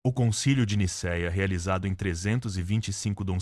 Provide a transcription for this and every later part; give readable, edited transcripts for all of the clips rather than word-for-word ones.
O Concílio de Nicéia, realizado em 325 d.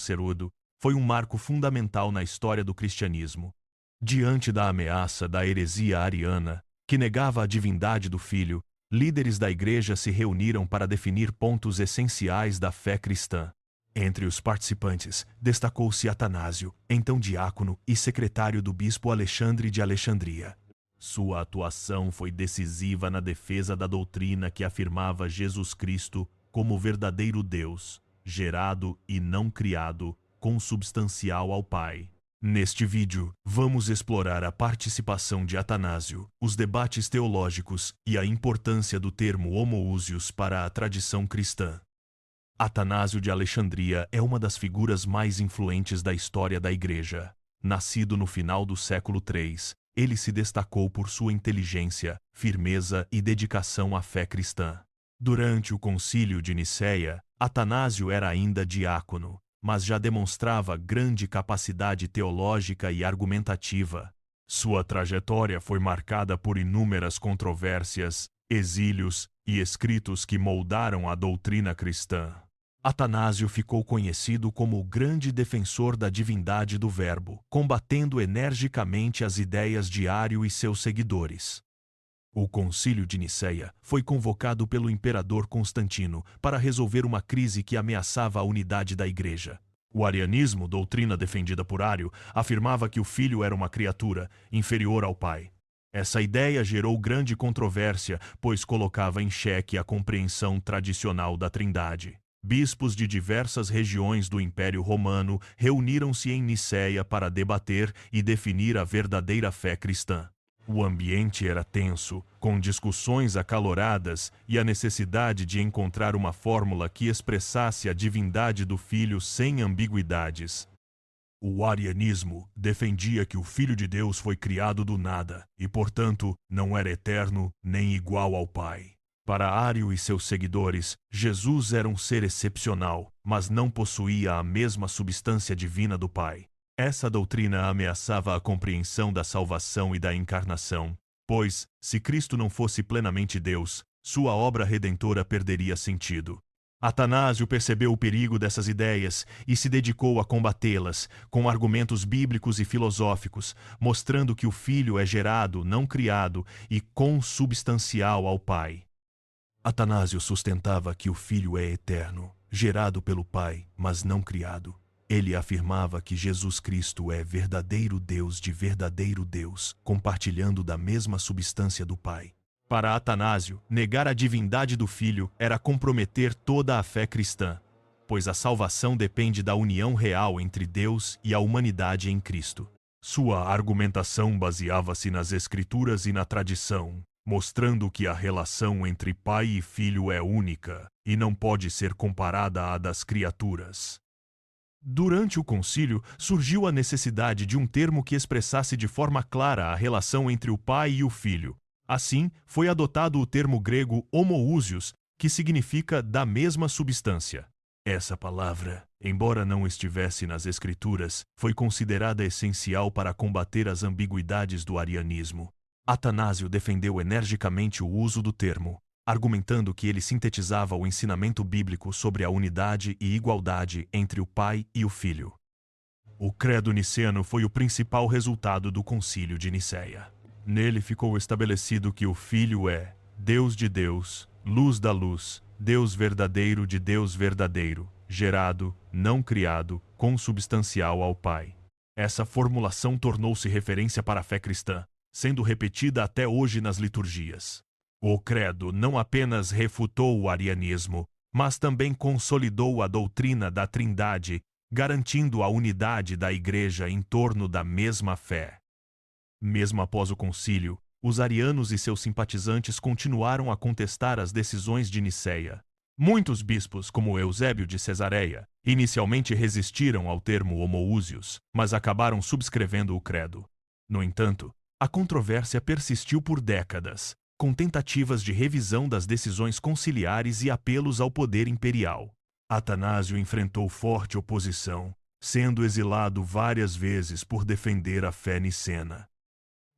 foi um marco fundamental na história do cristianismo. Diante da ameaça da heresia ariana, que negava a divindade do Filho, líderes da Igreja se reuniram para definir pontos essenciais da fé cristã. Entre os participantes, destacou-se Atanásio, então diácono e secretário do bispo Alexandre de Alexandria. Sua atuação foi decisiva na defesa da doutrina que afirmava Jesus Cristo como verdadeiro Deus, gerado e não criado, consubstancial ao Pai. Neste vídeo, vamos explorar a participação de Atanásio, os debates teológicos e a importância do termo homoúsios para a tradição cristã. Atanásio de Alexandria é uma das figuras mais influentes da história da Igreja. Nascido no final do século III, ele se destacou por sua inteligência, firmeza e dedicação à fé cristã. Durante o Concílio de Nicéia, Atanásio era ainda diácono, mas já demonstrava grande capacidade teológica e argumentativa. Sua trajetória foi marcada por inúmeras controvérsias, exílios e escritos que moldaram a doutrina cristã. Atanásio ficou conhecido como o grande defensor da divindade do Verbo, combatendo energicamente as ideias de Ario e seus seguidores. O Concílio de Nicéia foi convocado pelo imperador Constantino para resolver uma crise que ameaçava a unidade da Igreja. O arianismo, doutrina defendida por Ario, afirmava que o Filho era uma criatura, inferior ao Pai. Essa ideia gerou grande controvérsia, pois colocava em xeque a compreensão tradicional da Trindade. Bispos de diversas regiões do Império Romano reuniram-se em Nicéia para debater e definir a verdadeira fé cristã. O ambiente era tenso, com discussões acaloradas e a necessidade de encontrar uma fórmula que expressasse a divindade do Filho sem ambiguidades. O arianismo defendia que o Filho de Deus foi criado do nada e, portanto, não era eterno nem igual ao Pai. Para Ario e seus seguidores, Jesus era um ser excepcional, mas não possuía a mesma substância divina do Pai. Essa doutrina ameaçava a compreensão da salvação e da encarnação, pois, se Cristo não fosse plenamente Deus, sua obra redentora perderia sentido. Atanásio percebeu o perigo dessas ideias e se dedicou a combatê-las, com argumentos bíblicos e filosóficos, mostrando que o Filho é gerado, não criado, e consubstancial ao Pai. Atanásio sustentava que o Filho é eterno, gerado pelo Pai, mas não criado. Ele afirmava que Jesus Cristo é verdadeiro Deus de verdadeiro Deus, compartilhando da mesma substância do Pai. Para Atanásio, negar a divindade do Filho era comprometer toda a fé cristã, pois a salvação depende da união real entre Deus e a humanidade em Cristo. Sua argumentação baseava-se nas Escrituras e na tradição, mostrando que a relação entre Pai e Filho é única e não pode ser comparada à das criaturas. Durante o concílio, surgiu a necessidade de um termo que expressasse de forma clara a relação entre o Pai e o Filho. Assim, foi adotado o termo grego homoúsios, que significa da mesma substância. Essa palavra, embora não estivesse nas Escrituras, foi considerada essencial para combater as ambiguidades do arianismo. Atanásio defendeu energicamente o uso do termo, argumentando que ele sintetizava o ensinamento bíblico sobre a unidade e igualdade entre o Pai e o Filho. O credo niceno foi o principal resultado do Concílio de Nicéia. Nele ficou estabelecido que o Filho é Deus de Deus, luz da luz, Deus verdadeiro de Deus verdadeiro, gerado, não criado, consubstancial ao Pai. Essa formulação tornou-se referência para a fé cristã, sendo repetida até hoje nas liturgias. O credo não apenas refutou o arianismo, mas também consolidou a doutrina da Trindade, garantindo a unidade da Igreja em torno da mesma fé. Mesmo após o concílio, os arianos e seus simpatizantes continuaram a contestar as decisões de Nicéia. Muitos bispos, como Eusébio de Cesareia, inicialmente resistiram ao termo homoúsios, mas acabaram subscrevendo o credo. No entanto, a controvérsia persistiu por décadas, com tentativas de revisão das decisões conciliares e apelos ao poder imperial. Atanásio enfrentou forte oposição, sendo exilado várias vezes por defender a fé nicena.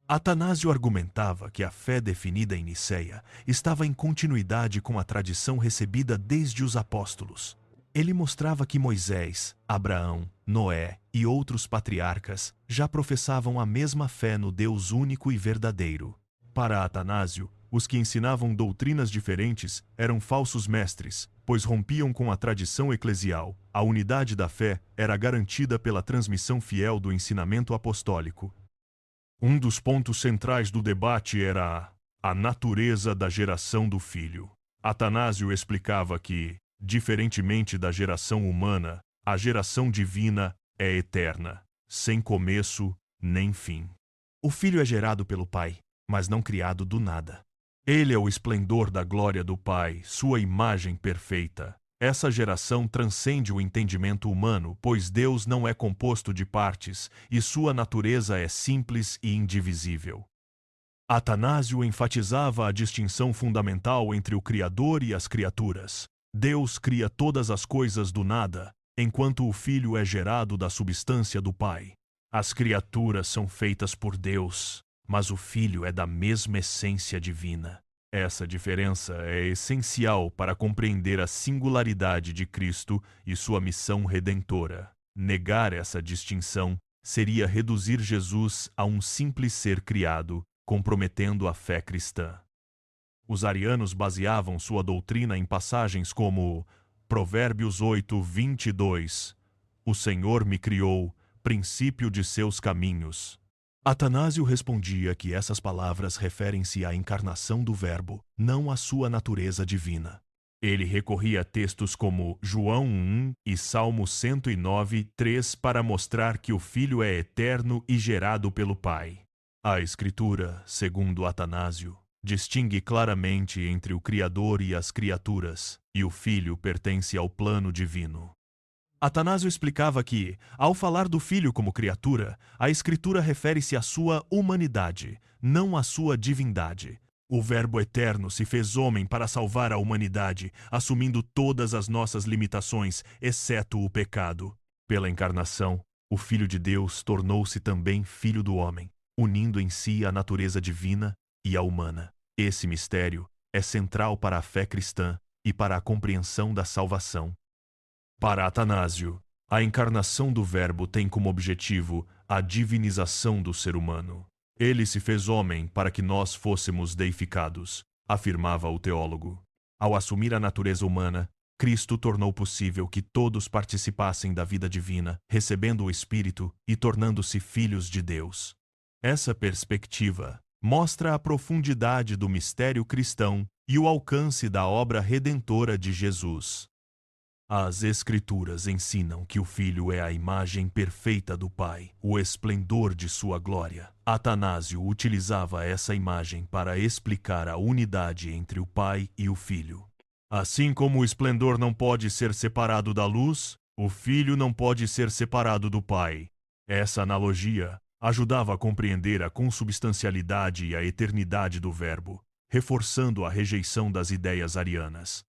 Atanásio argumentava que a fé definida em Nicéia estava em continuidade com a tradição recebida desde os apóstolos. Ele mostrava que Moisés, Abraão, Noé e outros patriarcas já professavam a mesma fé no Deus único e verdadeiro. Para Atanásio, os que ensinavam doutrinas diferentes eram falsos mestres, pois rompiam com a tradição eclesial. A unidade da fé era garantida pela transmissão fiel do ensinamento apostólico. Um dos pontos centrais do debate era a natureza da geração do filho. Atanásio explicava que, diferentemente da geração humana, a geração divina é eterna, sem começo nem fim. O filho é gerado pelo Pai, mas não criado do nada. Ele é o esplendor da glória do Pai, sua imagem perfeita. Essa geração transcende o entendimento humano, pois Deus não é composto de partes e sua natureza é simples e indivisível. Atanásio enfatizava a distinção fundamental entre o Criador e as criaturas. Deus cria todas as coisas do nada, enquanto o Filho é gerado da substância do Pai. As criaturas são feitas por Deus, mas o Filho é da mesma essência divina. Essa diferença é essencial para compreender a singularidade de Cristo e sua missão redentora. Negar essa distinção seria reduzir Jesus a um simples ser criado, comprometendo a fé cristã. Os arianos baseavam sua doutrina em passagens como Provérbios 8:22, "O Senhor me criou, princípio de seus caminhos." Atanásio respondia que essas palavras referem-se à encarnação do Verbo, não à sua natureza divina. Ele recorria a textos como João 1 e Salmo 109:3 para mostrar que o Filho é eterno e gerado pelo Pai. A Escritura, segundo Atanásio, distingue claramente entre o Criador e as criaturas, e o Filho pertence ao plano divino. Atanásio explicava que, ao falar do Filho como criatura, a Escritura refere-se à sua humanidade, não à sua divindade. O Verbo eterno se fez homem para salvar a humanidade, assumindo todas as nossas limitações, exceto o pecado. Pela encarnação, o Filho de Deus tornou-se também Filho do homem, unindo em si a natureza divina e a humana. Esse mistério é central para a fé cristã e para a compreensão da salvação. Para Atanásio, a encarnação do Verbo tem como objetivo a divinização do ser humano. Ele se fez homem para que nós fôssemos deificados, afirmava o teólogo. Ao assumir a natureza humana, Cristo tornou possível que todos participassem da vida divina, recebendo o Espírito e tornando-se filhos de Deus. Essa perspectiva mostra a profundidade do mistério cristão e o alcance da obra redentora de Jesus. As Escrituras ensinam que o Filho é a imagem perfeita do Pai, o esplendor de sua glória. Atanásio utilizava essa imagem para explicar a unidade entre o Pai e o Filho. Assim como o esplendor não pode ser separado da luz, o Filho não pode ser separado do Pai. Essa analogia ajudava a compreender a consubstancialidade e a eternidade do Verbo, reforçando a rejeição das ideias arianas.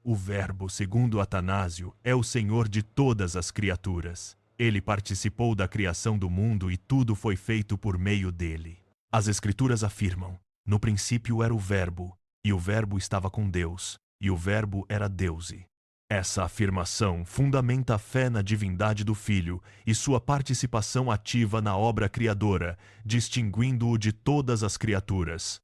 O Verbo, segundo Atanásio, é o Senhor de todas as criaturas. Ele participou da criação do mundo e tudo foi feito por meio dele. As Escrituras afirmam: no princípio era o Verbo, e o Verbo estava com Deus, e o Verbo era Deus. Essa afirmação fundamenta a fé na divindade do Filho e sua participação ativa na obra criadora, distinguindo-o de todas as criaturas.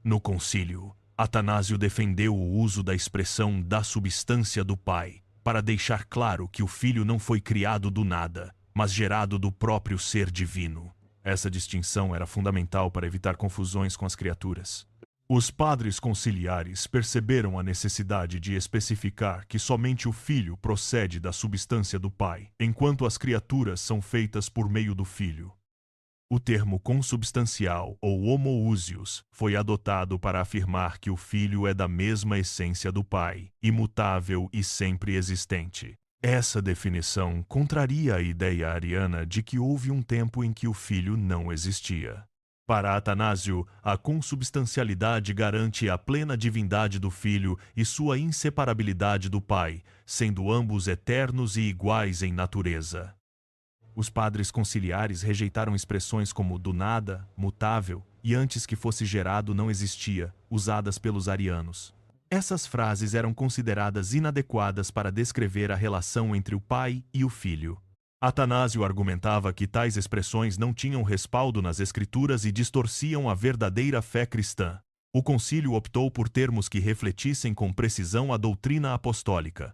No concílio, Atanásio defendeu o uso da expressão da substância do Pai, para deixar claro que o Filho não foi criado do nada, mas gerado do próprio ser divino. Essa distinção era fundamental para evitar confusões com as criaturas. Os padres conciliares perceberam a necessidade de especificar que somente o Filho procede da substância do Pai, enquanto as criaturas são feitas por meio do Filho. O termo consubstancial, ou homoousios, foi adotado para afirmar que o Filho é da mesma essência do Pai, imutável e sempre existente. Essa definição contraria a ideia ariana de que houve um tempo em que o Filho não existia. Para Atanásio, a consubstancialidade garante a plena divindade do Filho e sua inseparabilidade do Pai, sendo ambos eternos e iguais em natureza. Os padres conciliares rejeitaram expressões como do nada, mutável e antes que fosse gerado não existia, usadas pelos arianos. Essas frases eram consideradas inadequadas para descrever a relação entre o pai e o filho. Atanásio argumentava que tais expressões não tinham respaldo nas escrituras e distorciam a verdadeira fé cristã. O concílio optou por termos que refletissem com precisão a doutrina apostólica.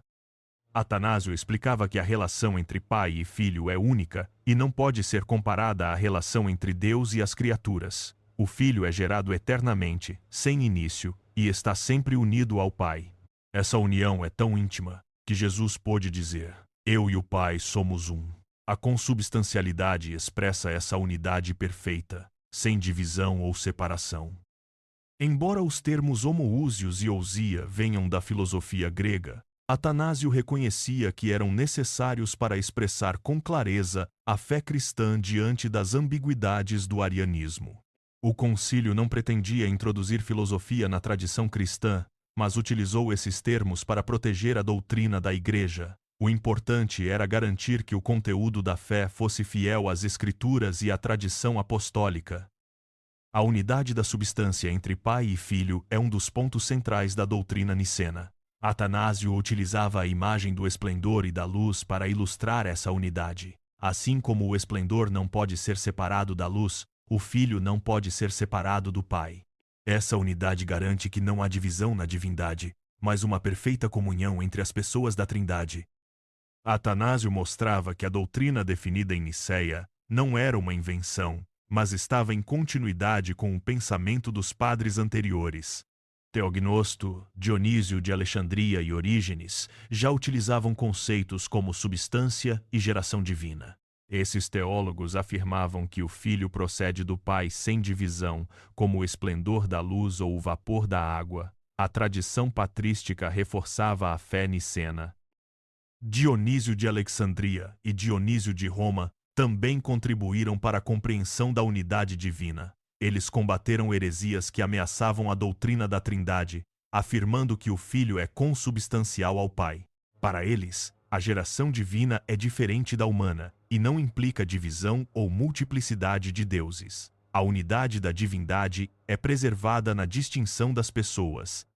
Atanásio explicava que a relação entre pai e filho é única e não pode ser comparada à relação entre Deus e as criaturas. O filho é gerado eternamente, sem início, e está sempre unido ao pai. Essa união é tão íntima que Jesus pôde dizer: "Eu e o Pai somos um". A consubstancialidade expressa essa unidade perfeita, sem divisão ou separação. Embora os termos homoúsios e ousia venham da filosofia grega, Atanásio reconhecia que eram necessários para expressar com clareza a fé cristã diante das ambiguidades do arianismo. O concílio não pretendia introduzir filosofia na tradição cristã, mas utilizou esses termos para proteger a doutrina da Igreja. O importante era garantir que o conteúdo da fé fosse fiel às Escrituras e à tradição apostólica. A unidade da substância entre pai e filho é um dos pontos centrais da doutrina nicena. Atanásio utilizava a imagem do esplendor e da luz para ilustrar essa unidade. Assim como o esplendor não pode ser separado da luz, o filho não pode ser separado do pai. Essa unidade garante que não há divisão na divindade, mas uma perfeita comunhão entre as pessoas da Trindade. Atanásio mostrava que a doutrina definida em Nicéia não era uma invenção, mas estava em continuidade com o pensamento dos padres anteriores. Teognosto, Dionísio de Alexandria e Orígenes já utilizavam conceitos como substância e geração divina. Esses teólogos afirmavam que o Filho procede do Pai sem divisão, como o esplendor da luz ou o vapor da água. A tradição patrística reforçava a fé nicena. Dionísio de Alexandria e Dionísio de Roma também contribuíram para a compreensão da unidade divina. Eles combateram heresias que ameaçavam a doutrina da Trindade, afirmando que o Filho é consubstancial ao Pai. Para eles, a geração divina é diferente da humana e não implica divisão ou multiplicidade de deuses. A unidade da divindade é preservada na distinção das pessoas.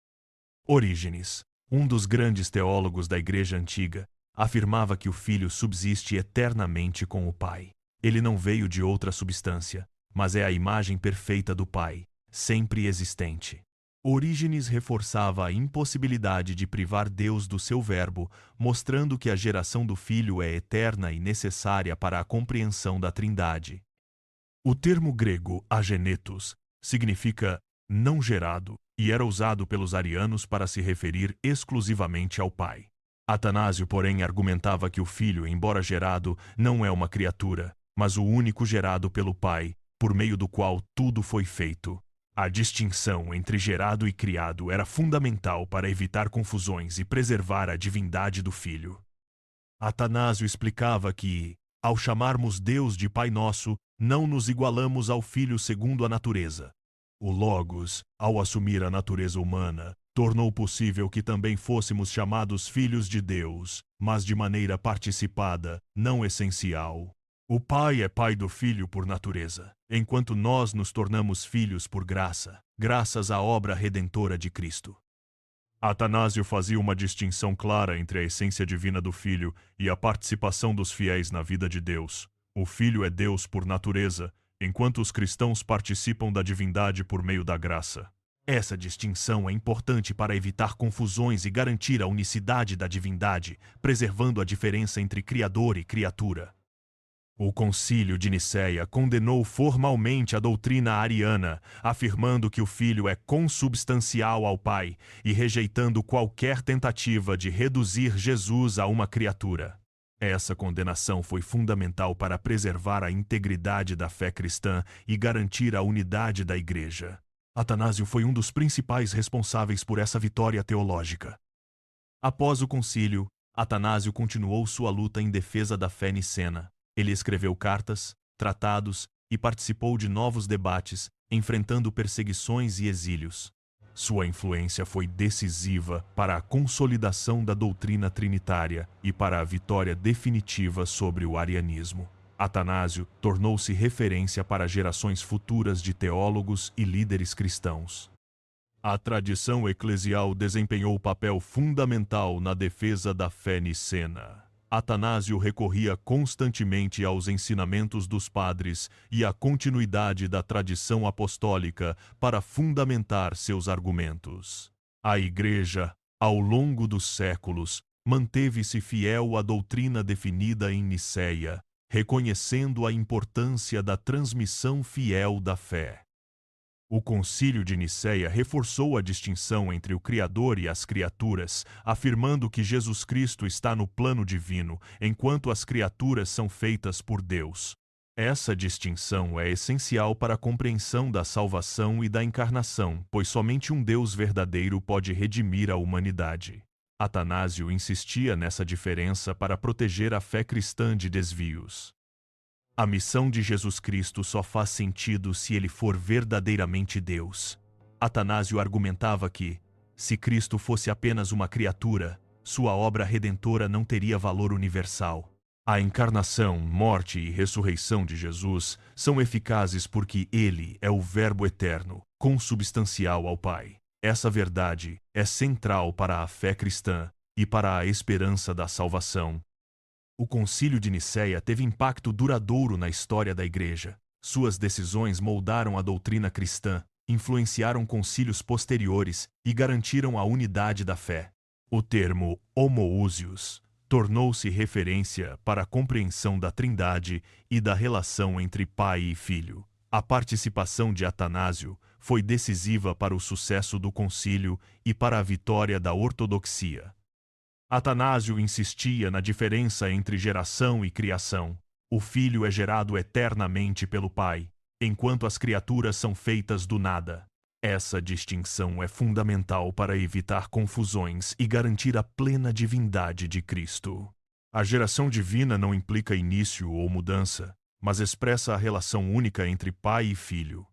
Orígenes, um dos grandes teólogos da Igreja Antiga, afirmava que o Filho subsiste eternamente com o Pai. Ele não veio de outra substância, mas é a imagem perfeita do Pai, sempre existente. Orígenes reforçava a impossibilidade de privar Deus do seu verbo, mostrando que a geração do Filho é eterna e necessária para a compreensão da Trindade. O termo grego agenetos significa não gerado e era usado pelos arianos para se referir exclusivamente ao Pai. Atanásio, porém, argumentava que o Filho, embora gerado, não é uma criatura, mas o único gerado pelo Pai, por meio do qual tudo foi feito. A distinção entre gerado e criado era fundamental para evitar confusões e preservar a divindade do Filho. Atanásio explicava que, ao chamarmos Deus de Pai Nosso, não nos igualamos ao Filho segundo a natureza. O Logos, ao assumir a natureza humana, tornou possível que também fôssemos chamados filhos de Deus, mas de maneira participada, não essencial. O Pai é Pai do Filho por natureza, enquanto nós nos tornamos filhos por graça, graças à obra redentora de Cristo. Atanásio fazia uma distinção clara entre a essência divina do Filho e a participação dos fiéis na vida de Deus. O Filho é Deus por natureza, enquanto os cristãos participam da divindade por meio da graça. Essa distinção é importante para evitar confusões e garantir a unicidade da divindade, preservando a diferença entre Criador e criatura. O Concílio de Nicéia condenou formalmente a doutrina ariana, afirmando que o Filho é consubstancial ao Pai e rejeitando qualquer tentativa de reduzir Jesus a uma criatura. Essa condenação foi fundamental para preservar a integridade da fé cristã e garantir a unidade da Igreja. Atanásio foi um dos principais responsáveis por essa vitória teológica. Após o concílio, Atanásio continuou sua luta em defesa da fé nicena. Ele escreveu cartas, tratados e participou de novos debates, enfrentando perseguições e exílios. Sua influência foi decisiva para a consolidação da doutrina trinitária e para a vitória definitiva sobre o arianismo. Atanásio tornou-se referência para gerações futuras de teólogos e líderes cristãos. A tradição eclesial desempenhou papel fundamental na defesa da fé nicena. Atanásio recorria constantemente aos ensinamentos dos padres e à continuidade da tradição apostólica para fundamentar seus argumentos. A Igreja, ao longo dos séculos, manteve-se fiel à doutrina definida em Nicéia, reconhecendo a importância da transmissão fiel da fé. O Concílio de Nicéia reforçou a distinção entre o Criador e as criaturas, afirmando que Jesus Cristo está no plano divino, enquanto as criaturas são feitas por Deus. Essa distinção é essencial para a compreensão da salvação e da encarnação, pois somente um Deus verdadeiro pode redimir a humanidade. Atanásio insistia nessa diferença para proteger a fé cristã de desvios. A missão de Jesus Cristo só faz sentido se ele for verdadeiramente Deus. Atanásio argumentava que, se Cristo fosse apenas uma criatura, sua obra redentora não teria valor universal. A encarnação, morte e ressurreição de Jesus são eficazes porque ele é o Verbo eterno, consubstancial ao Pai. Essa verdade é central para a fé cristã e para a esperança da salvação. O Concílio de Nicéia teve impacto duradouro na história da Igreja. Suas decisões moldaram a doutrina cristã, influenciaram concílios posteriores e garantiram a unidade da fé. O termo homoousios tornou-se referência para a compreensão da Trindade e da relação entre Pai e Filho. A participação de Atanásio foi decisiva para o sucesso do concílio e para a vitória da ortodoxia. Atanásio insistia na diferença entre geração e criação. O Filho é gerado eternamente pelo Pai, enquanto as criaturas são feitas do nada. Essa distinção é fundamental para evitar confusões e garantir a plena divindade de Cristo. A geração divina não implica início ou mudança, mas expressa a relação única entre Pai e Filho.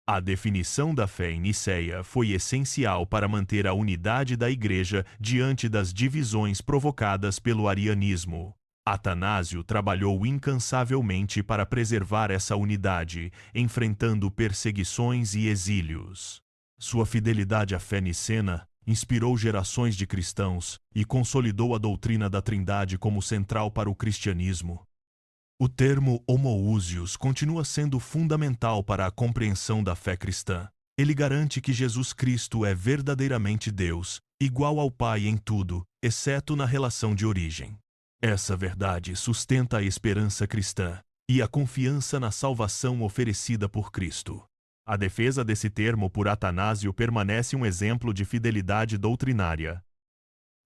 A definição da fé em Nicéia foi essencial para manter a unidade da Igreja diante das divisões provocadas pelo arianismo. Atanásio trabalhou incansavelmente para preservar essa unidade, enfrentando perseguições e exílios. Sua fidelidade à fé nicena inspirou gerações de cristãos e consolidou a doutrina da Trindade como central para o cristianismo. O termo homoousios continua sendo fundamental para a compreensão da fé cristã. Ele garante que Jesus Cristo é verdadeiramente Deus, igual ao Pai em tudo, exceto na relação de origem. Essa verdade sustenta a esperança cristã e a confiança na salvação oferecida por Cristo. A defesa desse termo por Atanásio permanece um exemplo de fidelidade doutrinária.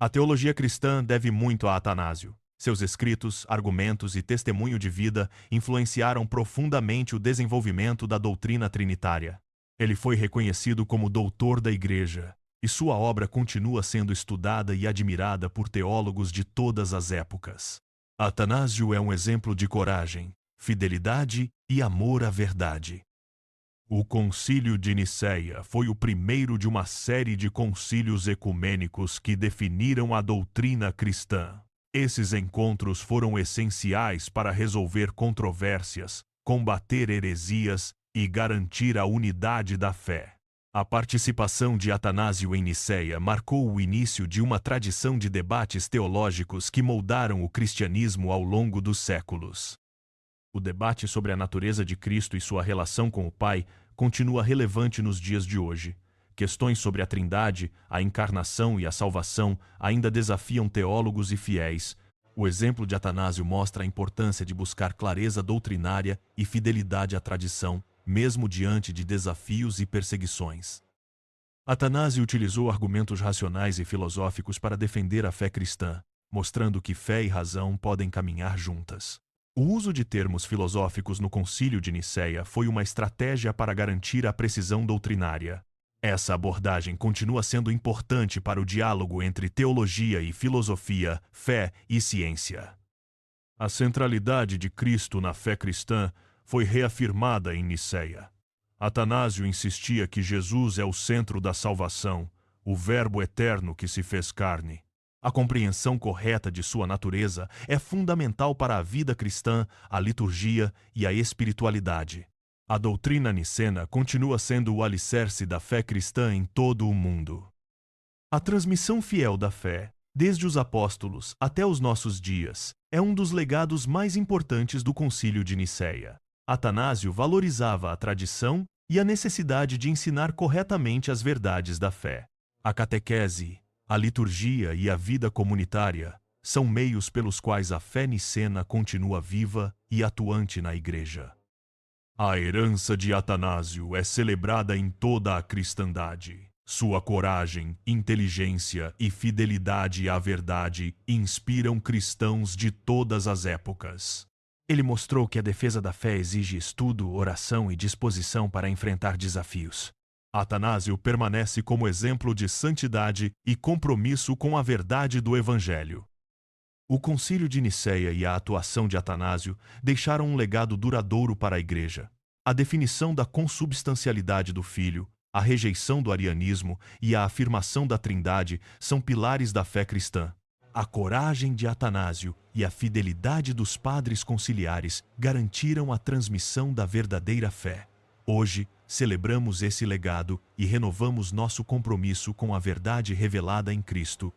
A teologia cristã deve muito a Atanásio. Seus escritos, argumentos e testemunho de vida influenciaram profundamente o desenvolvimento da doutrina trinitária. Ele foi reconhecido como doutor da Igreja, e sua obra continua sendo estudada e admirada por teólogos de todas as épocas. Atanásio é um exemplo de coragem, fidelidade e amor à verdade. O Concílio de Nicéia foi o primeiro de uma série de concílios ecumênicos que definiram a doutrina cristã. Esses encontros foram essenciais para resolver controvérsias, combater heresias e garantir a unidade da fé. A participação de Atanásio em Nicéia marcou o início de uma tradição de debates teológicos que moldaram o cristianismo ao longo dos séculos. O debate sobre a natureza de Cristo e sua relação com o Pai continua relevante nos dias de hoje. Questões sobre a Trindade, a encarnação e a salvação ainda desafiam teólogos e fiéis. O exemplo de Atanásio mostra a importância de buscar clareza doutrinária e fidelidade à tradição, mesmo diante de desafios e perseguições. Atanásio utilizou argumentos racionais e filosóficos para defender a fé cristã, mostrando que fé e razão podem caminhar juntas. O uso de termos filosóficos no Concílio de Nicéia foi uma estratégia para garantir a precisão doutrinária. Essa abordagem continua sendo importante para o diálogo entre teologia e filosofia, fé e ciência. A centralidade de Cristo na fé cristã foi reafirmada em Nicéia. Atanásio insistia que Jesus é o centro da salvação, o Verbo eterno que se fez carne. A compreensão correta de sua natureza é fundamental para a vida cristã, a liturgia e a espiritualidade. A doutrina nicena continua sendo o alicerce da fé cristã em todo o mundo. A transmissão fiel da fé, desde os apóstolos até os nossos dias, é um dos legados mais importantes do Concílio de Nicéia. Atanásio valorizava a tradição e a necessidade de ensinar corretamente as verdades da fé. A catequese, a liturgia e a vida comunitária são meios pelos quais a fé nicena continua viva e atuante na Igreja. A herança de Atanásio é celebrada em toda a cristandade. Sua coragem, inteligência e fidelidade à verdade inspiram cristãos de todas as épocas. Ele mostrou que a defesa da fé exige estudo, oração e disposição para enfrentar desafios. Atanásio permanece como exemplo de santidade e compromisso com a verdade do Evangelho. O Concílio de Nicéia e a atuação de Atanásio deixaram um legado duradouro para a Igreja. A definição da consubstancialidade do Filho, a rejeição do arianismo e a afirmação da Trindade são pilares da fé cristã. A coragem de Atanásio e a fidelidade dos padres conciliares garantiram a transmissão da verdadeira fé. Hoje, celebramos esse legado e renovamos nosso compromisso com a verdade revelada em Cristo,